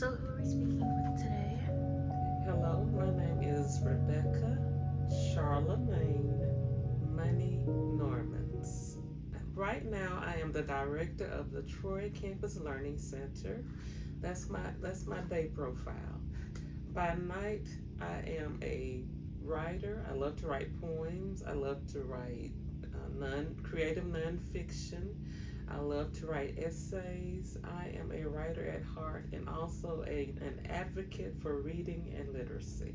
So who are we speaking with today? Hello, my name is Rebecca Charlemagne Money Normans. Right now, I am the director of the Troy Campus Learning Center. That's my day profile. By night, I am a writer. I love to write poems. I love to write creative nonfiction. I love to write essays. I am a writer at heart and also an advocate for reading and literacy.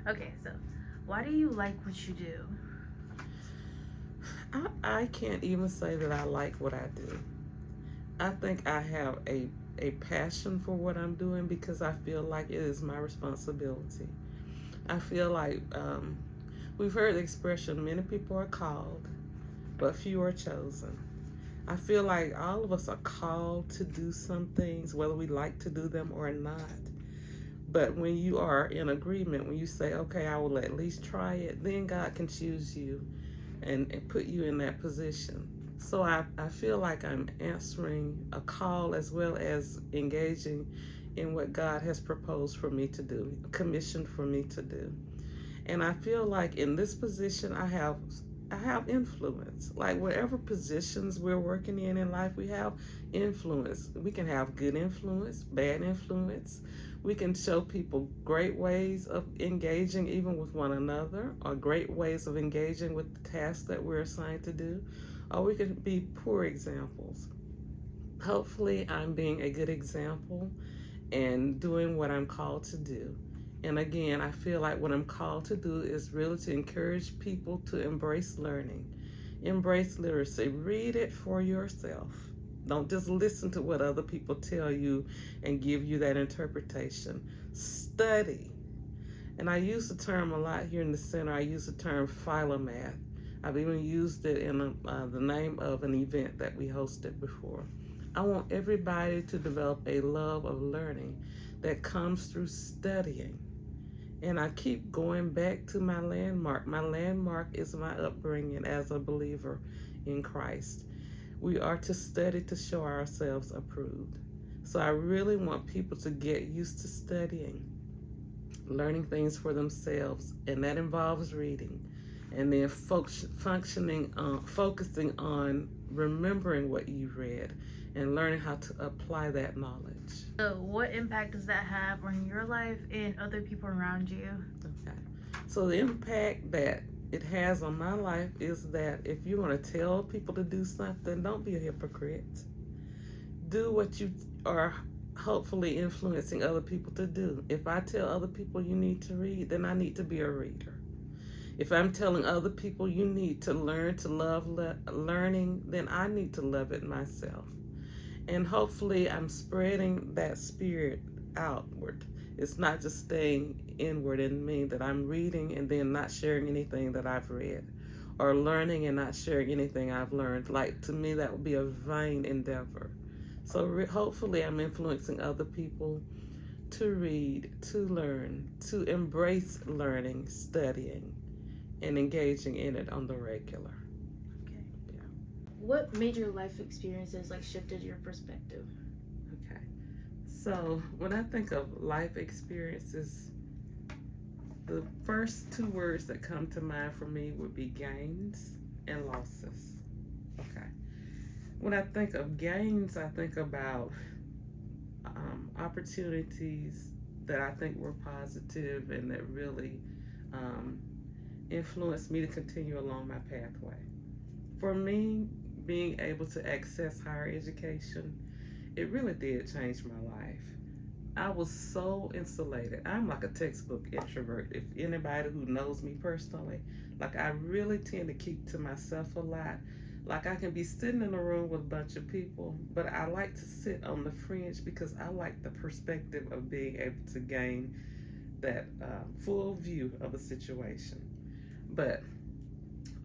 Okay, so why do you like what you do? I can't even say that I like what I do. I think I have a passion for what I'm doing because I feel like it is my responsibility. I feel like we've heard the expression many people are called, but few are chosen. I feel like all of us are called to do some things, whether we like to do them or not. But when you are in agreement, when you say, okay, I will at least try it, then God can choose you and put you in that position. So I feel like I'm answering a call as well as engaging in what God has proposed for me to do, commissioned for me to do. And I feel like in this position I have influence. Like whatever positions we're working in life, we have influence. We can have good influence, bad influence. We can show people great ways of engaging even with one another, or great ways of engaging with the tasks that we're assigned to do, or we can be poor examples. Hopefully, I'm being a good example and doing what I'm called to do. And again, I feel like what I'm called to do is really to encourage people to embrace learning, embrace literacy, read it for yourself. Don't just listen to what other people tell you and give you that interpretation. Study. And I use the term a lot here in the center. I use the term philomath. I've even used it in the name of an event that we hosted before. I want everybody to develop a love of learning that comes through studying. And I keep going back to my landmark. My landmark is my upbringing as a believer in Christ. We are to study to show ourselves approved. So I really want people to get used to studying, learning things for themselves, and that involves reading. And then focusing on remembering what you read and learning how to apply that knowledge. So what impact does that have on your life and other people around you? Okay. So the impact that it has on my life is that if you want to tell people to do something, don't be a hypocrite. Do what you are hopefully influencing other people to do. If I tell other people you need to read, then I need to be a reader. If I'm telling other people you need to learn to love learning, then I need to love it myself. And hopefully I'm spreading that spirit outward. It's not just staying inward in me, that I'm reading and then not sharing anything that I've read, or learning and not sharing anything I've learned. Like, to me, that would be a vain endeavor. So hopefully I'm influencing other people to read, to learn, to embrace learning, studying, and engaging in it on the regular. Okay. Yeah. What major life experiences shifted your perspective? Okay. So when I think of life experiences, the first two words that come to mind for me would be gains and losses. Okay. When I think of gains, I think about opportunities that I think were positive and that really influenced me to continue along my pathway. For me, being able to access higher education, it really did change my life. I was so insulated. I'm like a textbook introvert. If anybody who knows me personally, like I really tend to keep to myself a lot. Like I can be sitting in a room with a bunch of people, but I like to sit on the fringe because I like the perspective of being able to gain that full view of a situation. But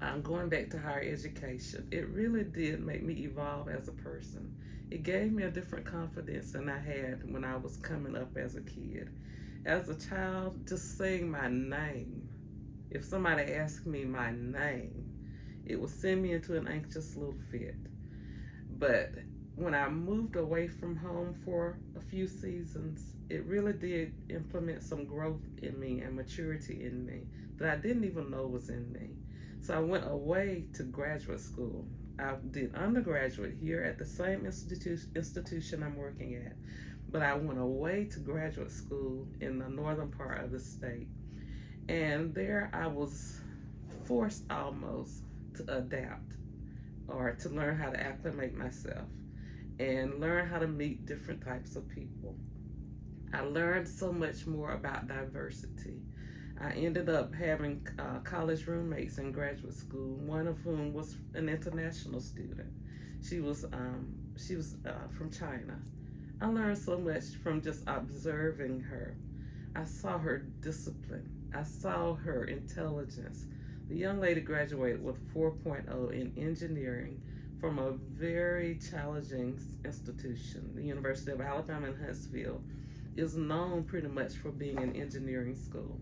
I'm going back to higher education. It really did make me evolve as a person. It gave me a different confidence than I had when I was coming up as a kid. As a child, just saying my name, if somebody asked me my name, it would send me into an anxious little fit. But when I moved away from home for a few seasons, it really did implement some growth in me and maturity in me that I didn't even know was in me. So I went away to graduate school. I did undergraduate here at the same institution I'm working at, but I went away to graduate school in the northern part of the state. And there I was forced almost to adapt or to learn how to acclimate myself and learn how to meet different types of people. I learned so much more about diversity. I ended up having college roommates in graduate school, one of whom was an international student. She was from China. I learned so much from just observing her. I saw her discipline. I saw her intelligence. The young lady graduated with 4.0 in engineering from a very challenging institution. The University of Alabama in Huntsville is known pretty much for being an engineering school.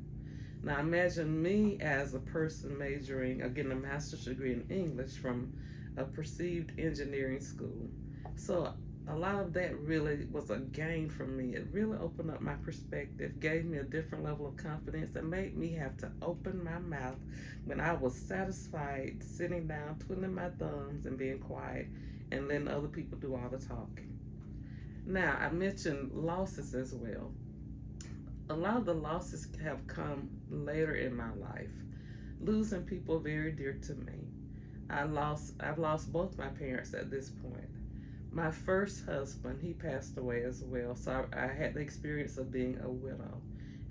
Now imagine me as a person majoring or getting a master's degree in English from a perceived engineering school. So a lot of that really was a gain for me. It really opened up my perspective, gave me a different level of confidence, and made me have to open my mouth when I was satisfied sitting down, twiddling my thumbs and being quiet and letting other people do all the talking. Now, I mentioned losses as well. A lot of the losses have come later in my life. Losing people very dear to me. I've lost both my parents at this point. My first husband, he passed away as well, so I had the experience of being a widow.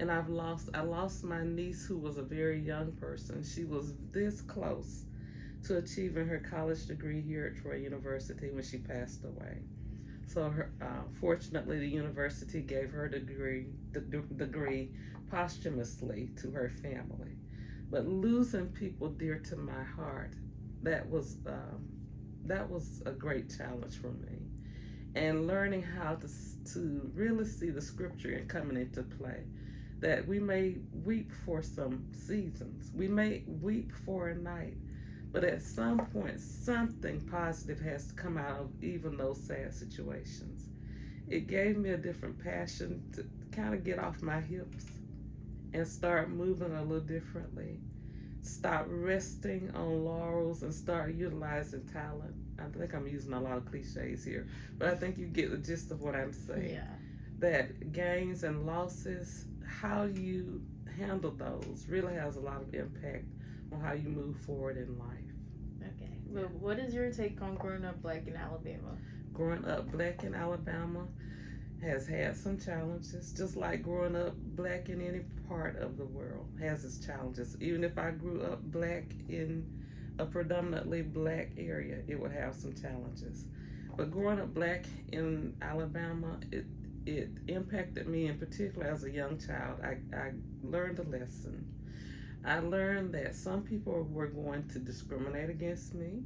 And I lost my niece, who was a very young person. She was this close to achieving her college degree here at Troy University when she passed away. So fortunately, the university gave her the degree posthumously to her family. But losing people dear to my heart, that was a great challenge for me. And learning how to really see the scripture coming into play. That we may weep for some seasons. We may weep for a night. But at some point, something positive has to come out of even those sad situations. It gave me a different passion to kind of get off my hips and start moving a little differently. Stop resting on laurels and start utilizing talent. I think I'm using a lot of cliches here, but I think you get the gist of what I'm saying. Yeah. That gains and losses, how you handle those really has a lot of impact on how you move forward in life. Okay. Well, what is your take on growing up black in Alabama? Growing up black in Alabama has had some challenges, just like growing up black in any part of the world has its challenges. Even if I grew up black in a predominantly black area, it would have some challenges. But growing up black in Alabama, it impacted me in particular as a young child. I learned a lesson. I learned that some people were going to discriminate against me.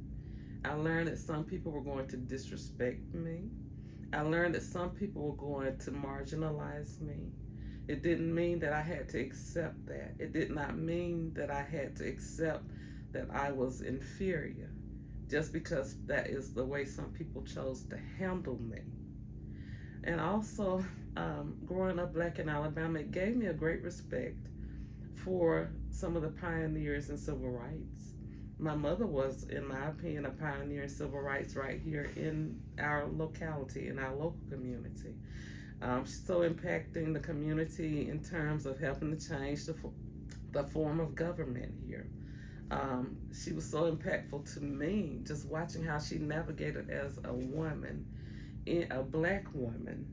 I learned that some people were going to disrespect me. I learned that some people were going to marginalize me. It didn't mean that I had to accept that. It did not mean that I had to accept that I was inferior just because that is the way some people chose to handle me. And also, growing up black in Alabama, it gave me a great respect for some of the pioneers in civil rights. My mother was, in my opinion, a pioneer in civil rights right here in our locality, in our local community. She's so impacting the community in terms of helping to change the form of government here. She was so impactful to me, just watching how she navigated as a woman, a black woman,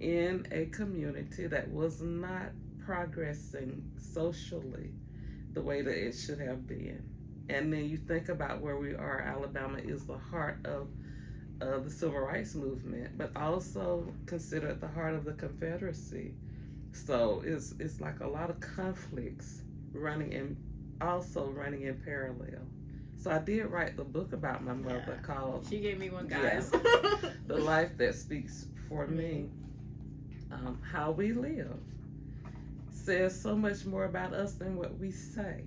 in a community that was not progressing socially the way that it should have been. And then you think about where we are. Alabama is the heart of the civil rights movement, but also considered the heart of the Confederacy. So it's like a lot of conflicts running in parallel. So I did write the book about my mother called She gave me one, guys. The Life That Speaks for Me. How we live says so much more about us than what we say.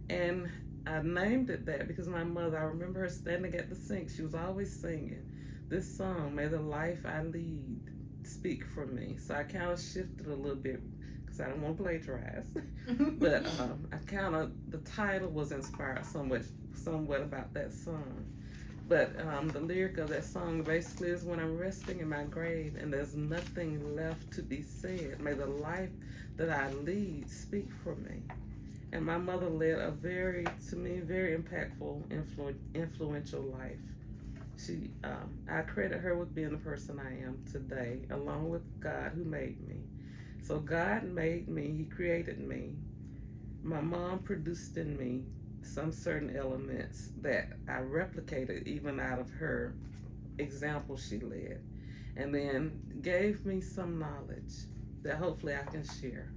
And I named it that because my mother, I remember her standing at the sink. She was always singing. this song, May the Life I Lead Speak for Me. So I kind of shifted a little bit because I don't want to plagiarize. But the title was inspired somewhat about that song. But the lyric of that song basically is when I'm resting in my grave and there's nothing left to be said, may the life that I lead speak for me. And my mother led a to me, very impactful, influential life. I credit her with being the person I am today, along with God who made me. So God made me, He created me. My mom produced in me some certain elements that I replicated even out of her example she led, and then gave me some knowledge that hopefully I can share.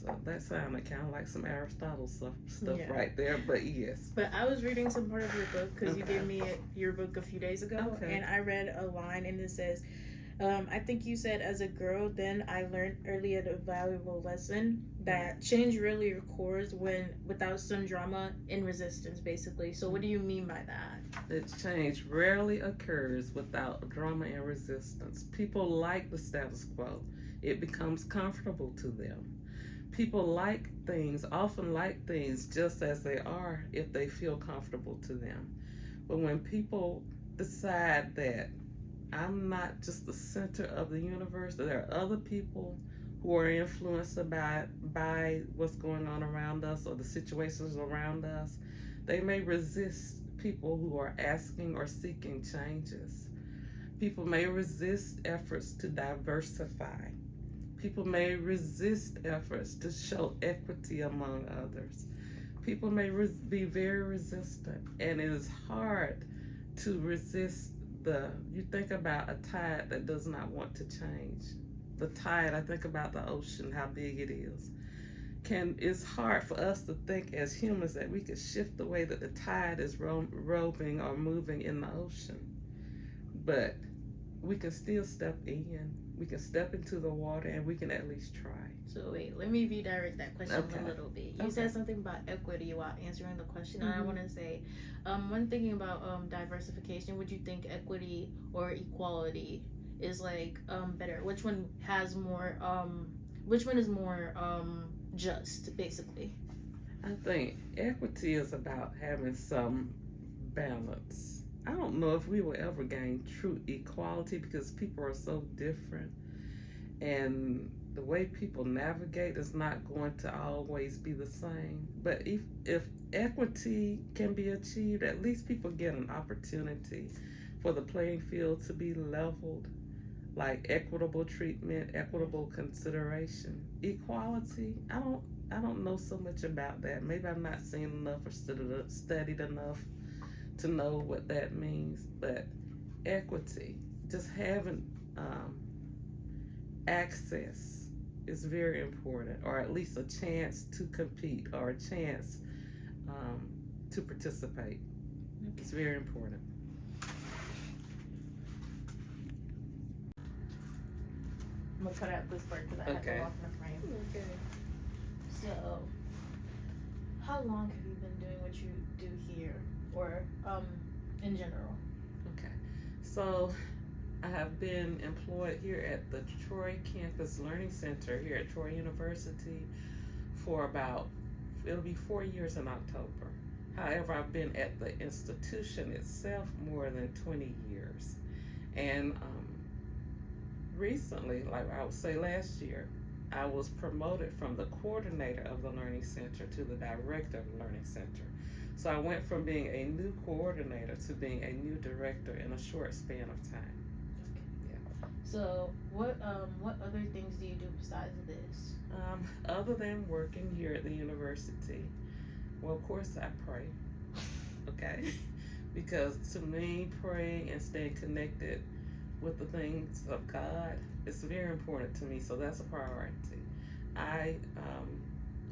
So that sounded kind of like some Aristotle stuff Yeah. right there, but yes. But I was reading some part of your book because you Okay. gave me your book a few days ago, Okay. and I read a line and it says, I think you said, as a girl, then I learned early a valuable lesson that change really occurs without some drama and resistance, basically. So what do you mean by that? That change rarely occurs without drama and resistance. People like the status quo. It becomes comfortable to them. People often like things just as they are if they feel comfortable to them. But when people decide that I'm not just the center of the universe, there are other people who are influenced by what's going on around us or the situations around us, they may resist people who are asking or seeking changes. People may resist efforts to diversify. People may resist efforts to show equity among others. People may be very resistant, and it is hard to resist you think about a tide that does not want to change. The tide, I think about the ocean, how big it is. It's hard for us to think as humans that we could shift the way that the tide is roving or moving in the ocean. But we can still step in. We can step into the water and we can at least try. So wait, let me redirect that question a little bit. You said something about equity while answering the question, and I want to say, one thing about diversification, would you think equity or equality is like better? Which one has more? Which one is more just, basically? I think equity is about having some balance. I don't know if we will ever gain true equality because people are so different, and the way people navigate is not going to always be the same. But if equity can be achieved, at least people get an opportunity for the playing field to be leveled, like equitable treatment, equitable consideration. Equality, I don't know so much about that. Maybe I've not seen enough or studied enough to know what that means. But equity, just having access is very important, or at least a chance to compete or a chance to participate. It's very important. I'm gonna cut out this part because I have to walk in the frame. Okay. So, how long have you been doing what you do here, or in general? Okay. So, I have been employed here at the Troy Campus Learning Center here at Troy University for it'll be 4 years in October. However, I've been at the institution itself more than 20 years. And recently, like I would say last year, I was promoted from the coordinator of the Learning Center to the director of the Learning Center. So I went from being a new coordinator to being a new director in a short span of time. So what other things do you do besides this? Other than working here at the university, well, of course I pray, okay? Because to me, praying and staying connected with the things of God is very important to me, so that's a priority. I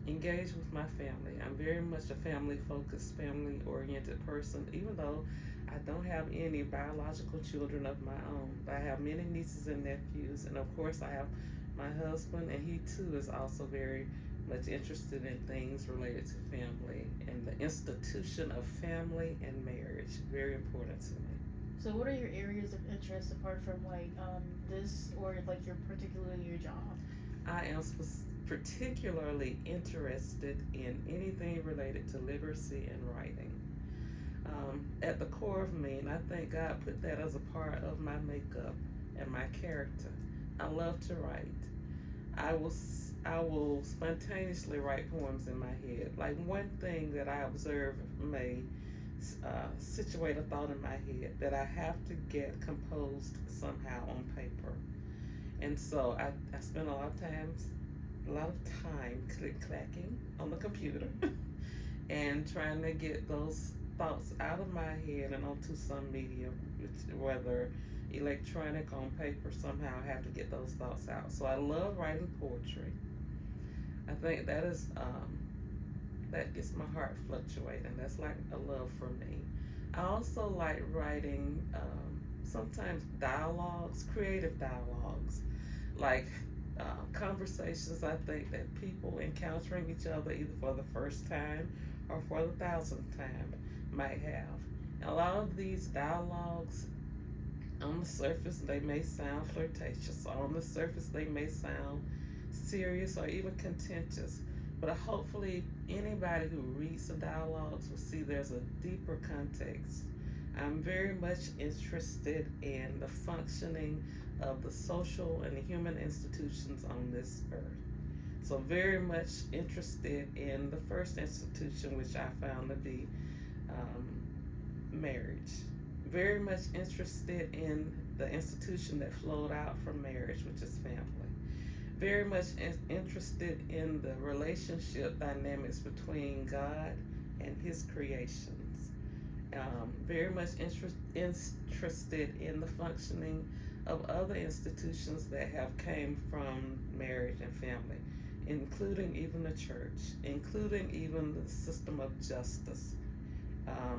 engage with my family. I'm very much a family-focused, family-oriented person, even though I don't have any biological children of my own. I have many nieces and nephews, and of course I have my husband, and he too is also very much interested in things related to family and the institution of family and marriage. Very important to me. So what are your areas of interest apart from like this or like particularly your job? I am particularly interested in anything related to literacy and writing. At the core of me, and I think God put that as a part of my makeup and my character. I love to write. I will spontaneously write poems in my head. Like one thing that I observe may situate a thought in my head that I have to get composed somehow on paper. And so I spend a lot of time click-clacking on the computer and trying to get those thoughts out of my head and onto some medium, whether electronic, on paper, somehow I have to get those thoughts out. So I love writing poetry. I think that is that gets my heart fluctuating. That's like a love for me. I also like writing sometimes dialogues, creative dialogues, like conversations I think that people encountering each other either for the first time or for the thousandth time might have. And a lot of these dialogues, on the surface they may sound flirtatious, on the surface they may sound serious or even contentious, but hopefully anybody who reads the dialogues will see there's a deeper context. I'm very much interested in the functioning of the social and the human institutions on this earth. So very much interested in the first institution, which I found to be marriage. Very much interested in the institution that flowed out from marriage, which is family. Very much interested in the relationship dynamics between God and His creations. Very much interested in the functioning of other institutions that have came from marriage and family, including even the church, including even the system of justice,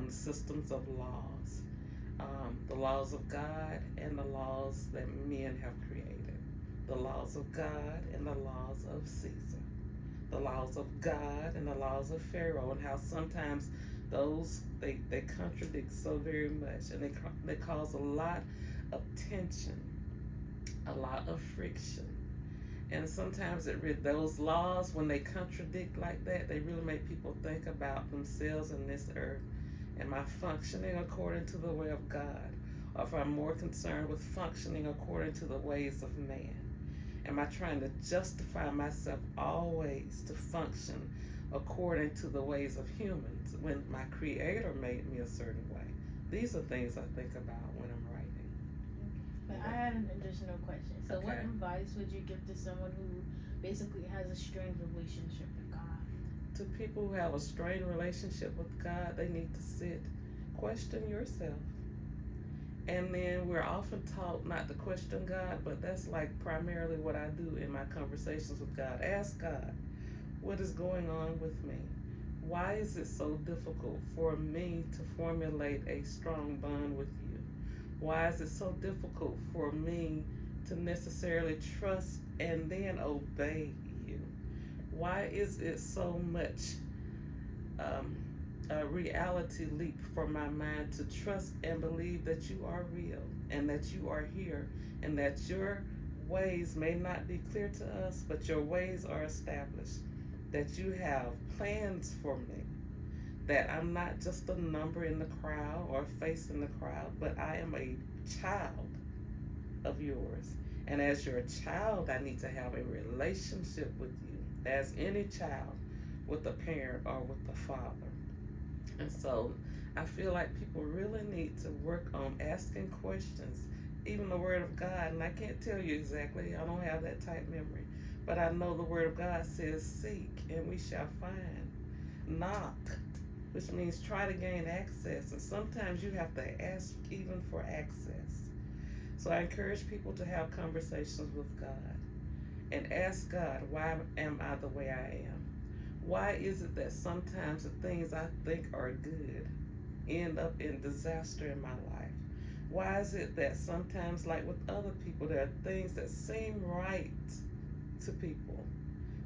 systems of laws, the laws of God and the laws that men have created, the laws of God and the laws of Caesar, the laws of God and the laws of Pharaoh, and how sometimes those they contradict so very much, and they cause a lot of tension, a lot of friction. And sometimes those laws, when they contradict like that, they really make people think about themselves in this earth. Am I functioning according to the way of God? Or if I'm more concerned with functioning according to the ways of man? Am I trying to justify myself always to function according to the ways of humans when my Creator made me a certain way? These are things I think about when I'm writing. But I had an additional question. So Okay. what advice would you give to someone who basically has a strained relationship with God? To people who have a strained relationship with God, they need to sit, question yourself. And then we're often taught not to question God, but that's like primarily what I do in my conversations with God. Ask God, what is going on with me? Why is it so difficult for me to formulate a strong bond with you? Why is it so difficult for me to necessarily trust and then obey you? Why is it so much a reality leap for my mind to trust and believe that you are real and that you are here and that your ways may not be clear to us, but your ways are established, that you have plans for me, that I'm not just a number in the crowd or a face in the crowd, but I am a child of yours. And as your child, I need to have a relationship with you, as any child with a parent or with a father. And so I feel like people really need to work on asking questions, even the Word of God. And I can't tell you exactly, I don't have that tight memory, but I know the Word of God says, seek and we shall find. Knock, which means try to gain access. And sometimes you have to ask even for access. So I encourage people to have conversations with God and ask God, why am I the way I am? Why is it that sometimes the things I think are good end up in disaster in my life? Why is it that sometimes, like with other people, there are things that seem right to people,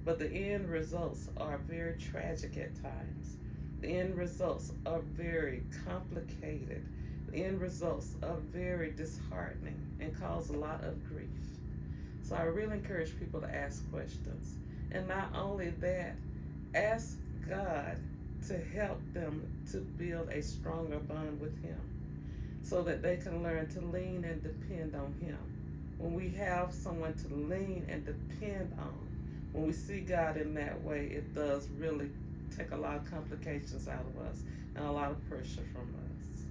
but the end results are very tragic at times? The end results are very complicated. end results are very disheartening and cause a lot of grief. So I really encourage people to ask questions. And not only that, ask God to help them to build a stronger bond with Him so that they can learn to lean and depend on Him. When we have someone to lean and depend on, when we see God in that way, it does really take a lot of complications out of us and a lot of pressure from us.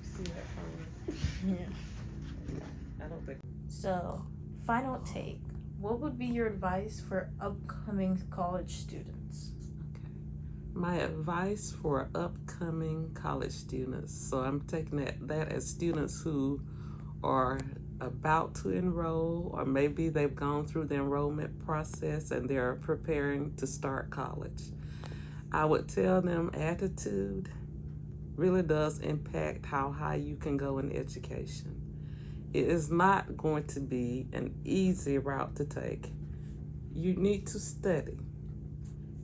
See that phone? Yeah. I don't think. So, final take. What would be your advice for upcoming college students? Okay. My advice for upcoming college students. So I'm taking that as students who are about to enroll, or maybe they've gone through the enrollment process and they're preparing to start college. I would tell them attitude really does impact how high you can go in education. It is not going to be an easy route to take. You need to study.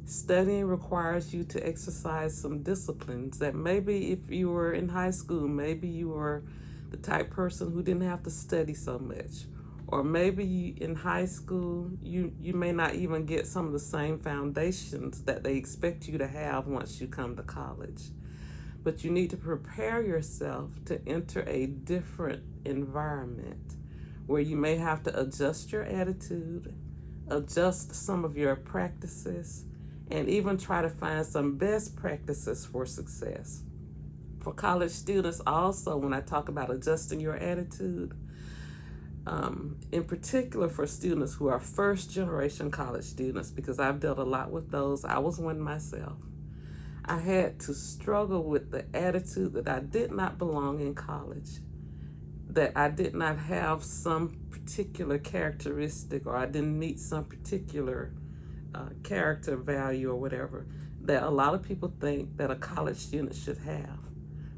Studying requires you to exercise some disciplines that maybe if you were in high school, maybe you were the type person who didn't have to study so much. Or maybe in high school, you may not even get some of the same foundations that they expect you to have once you come to college. But you need to prepare yourself to enter a different environment where you may have to adjust your attitude, adjust some of your practices, and even try to find some best practices for success. For college students also, when I talk about adjusting your attitude, in particular for students who are first generation college students, because I've dealt a lot with those, I was one myself. I had to struggle with the attitude that I did not belong in college, that I did not have some particular characteristic, or I didn't meet some particular character value or whatever that a lot of people think that a college student should have.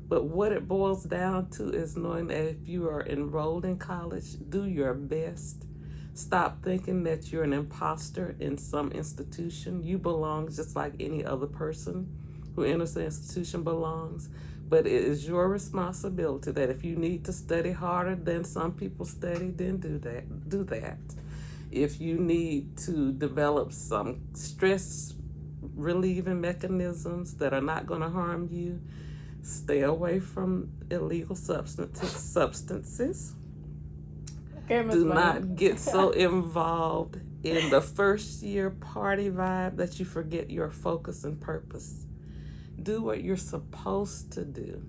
But what it boils down to is knowing that if you are enrolled in college, do your best. Stop thinking that you're an imposter in some institution. You belong just like any other person who enters the institution belongs. But it is your responsibility that if you need to study harder than some people study, then do that. If you need to develop some stress relieving mechanisms that are not going to harm you, stay away from illegal substances. Do not get so involved in the first year party vibe that you forget your focus and purpose. Do what you're supposed to do.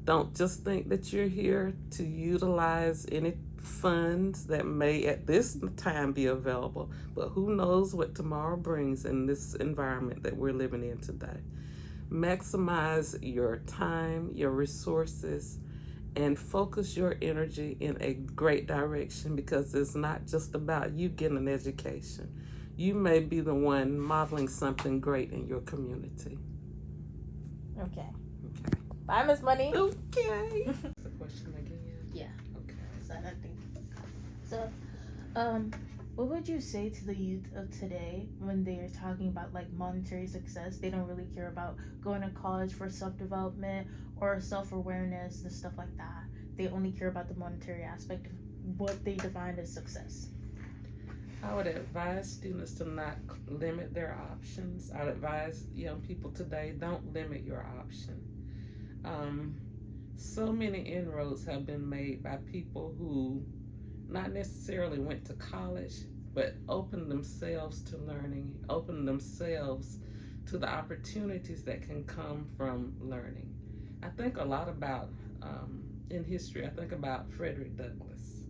Don't just think that you're here to utilize any funds that may at this time be available, but who knows what tomorrow brings in this environment that we're living in today. Maximize your time, your resources, and focus your energy in a great direction, because it's not just about you getting an education. You may be the one modeling something great in your community. Okay. Bye, Miss Money. Okay. That's the question again? Yeah. Okay. So I think so. What would you say to the youth of today when they are talking about like monetary success? They don't really care about going to college for self-development or self-awareness and stuff like that. They only care about the monetary aspect of what they define as success. I would advise students to not limit their options. I would advise young people today, don't limit your option. So many inroads have been made by people who not necessarily went to college, but opened themselves to learning, opened themselves to the opportunities that can come from learning. I think a lot about, in history, I think about Frederick Douglass.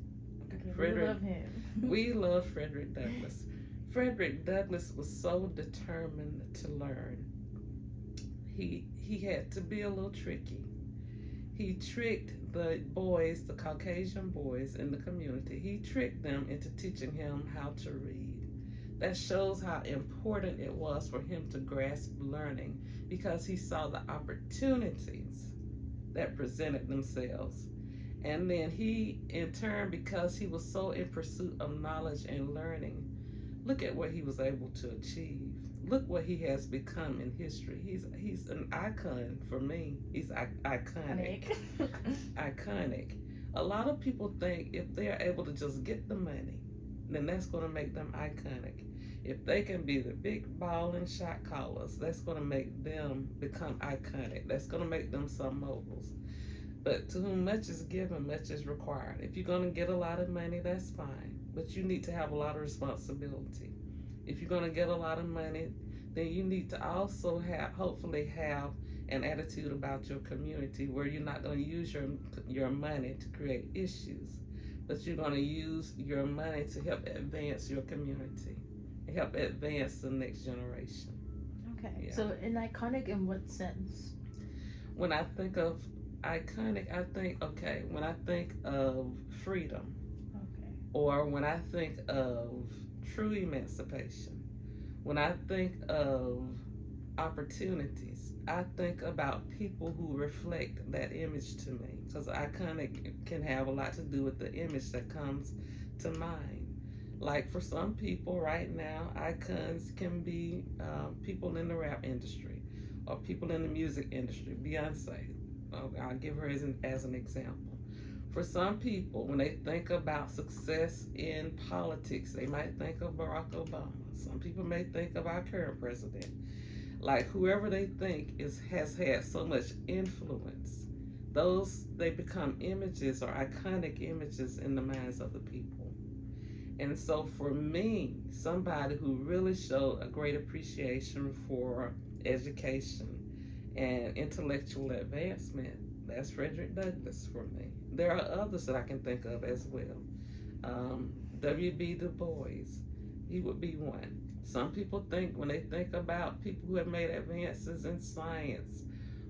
Okay, we love him. We love Frederick Douglass. Frederick Douglass was so determined to learn. He had to be a little tricky. He tricked the boys, the Caucasian boys in the community, he tricked them into teaching him how to read. That shows how important it was for him to grasp learning, because he saw the opportunities that presented themselves. And then he, in turn, because he was so in pursuit of knowledge and learning, Look at what he was able to achieve. Look what he has become in history. He's an icon for me. He's iconic. Iconic. A lot of people think if they're able to just get the money, then that's going to make them iconic. If they can be the big ball and shot callers, that's going to make them become iconic. That's going to make them some moguls. But to whom much is given, much is required. If you're going to get a lot of money, that's fine. But you need to have a lot of responsibility. If you're going to get a lot of money, then you need to also hopefully have an attitude about your community where you're not going to use your money to create issues, but you're going to use your money to help advance your community, help advance the next generation. Okay. Yeah. So, in iconic, in what sense? When I think of iconic, when I think of freedom, or when I think of true emancipation, when I think of opportunities, I think about people who reflect that image to me, because iconic can have a lot to do with the image that comes to mind. Like for some people right now, icons can be people in the rap industry or people in the music industry. Beyonce, I'll give her as an example. For some people, when they think about success in politics, they might think of Barack Obama. Some people may think of our current president. Like whoever they think has had so much influence, they become images or iconic images in the minds of the people. And so for me, somebody who really showed a great appreciation for education and intellectual advancement, that's Frederick Douglass for me. There are others that I can think of as well. W.B. Du Bois, he would be one. Some people think, when they think about people who have made advances in science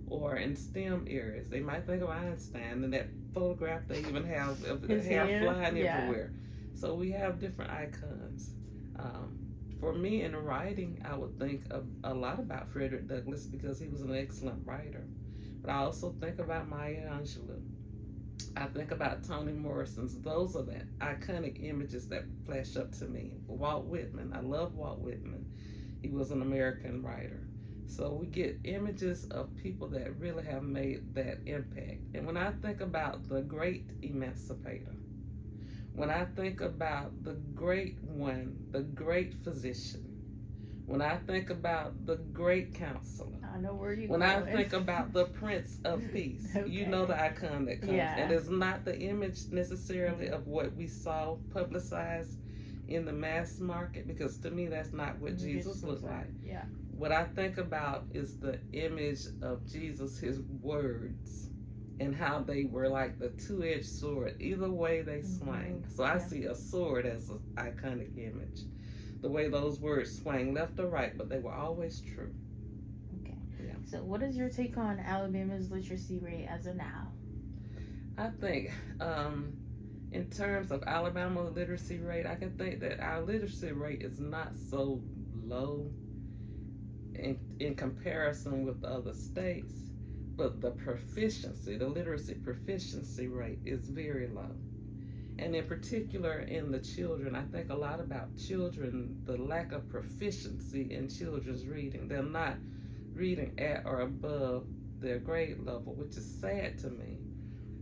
or in STEM areas, they might think of Einstein and that photograph they even have of the hair flying everywhere. So we have different icons. For me in writing, I would think a lot about Frederick Douglass because he was an excellent writer. But I also think about Maya Angelou. I think about Toni Morrison's. Those are the iconic images that flash up to me. Walt Whitman. I love Walt Whitman. He was an American writer. So we get images of people that really have made that impact. And when I think about the great emancipator, when I think about the great one, the great physician, when I think about the great counselor, I know where you're when going. I think about the Prince of Peace, you know the icon that comes. Yeah. And it's not the image necessarily of what we saw publicized in the mass market, because to me that's not what Jesus looked like. Yeah. What I think about is the image of Jesus, his words, and how they were like the two-edged sword. Either way they swang. So I see a sword as an iconic image. The way those words swang left or right, but they were always true. Okay. Yeah. So what is your take on Alabama's literacy rate as of now? I think in terms of Alabama literacy rate, I can think that our literacy rate is not so low in comparison with other states, but the literacy proficiency rate is very low. And in particular in the children, I think a lot about children, the lack of proficiency in children's reading. They're not reading at or above their grade level, which is sad to me.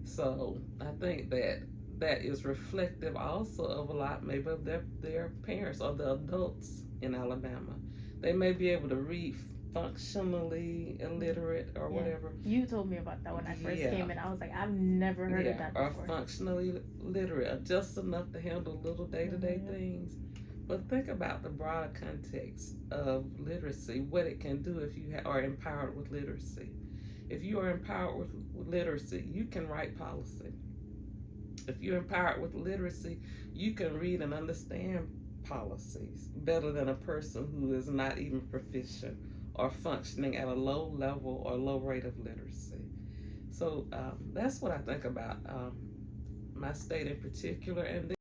So I think that is reflective also of a lot maybe of their parents or the adults in Alabama. They may be able to read functionally illiterate or whatever. You told me about that when I first came in. I was like, I've never heard of that before. Or functionally literate, just enough to handle little day-to-day things. But think about the broader context of literacy, what it can do if you are empowered with literacy. If you are empowered with literacy, you can write policy. If you're empowered with literacy, you can read and understand policies better than a person who is not even proficient or functioning at a low level or low rate of literacy. So that's what I think about my state in particular. And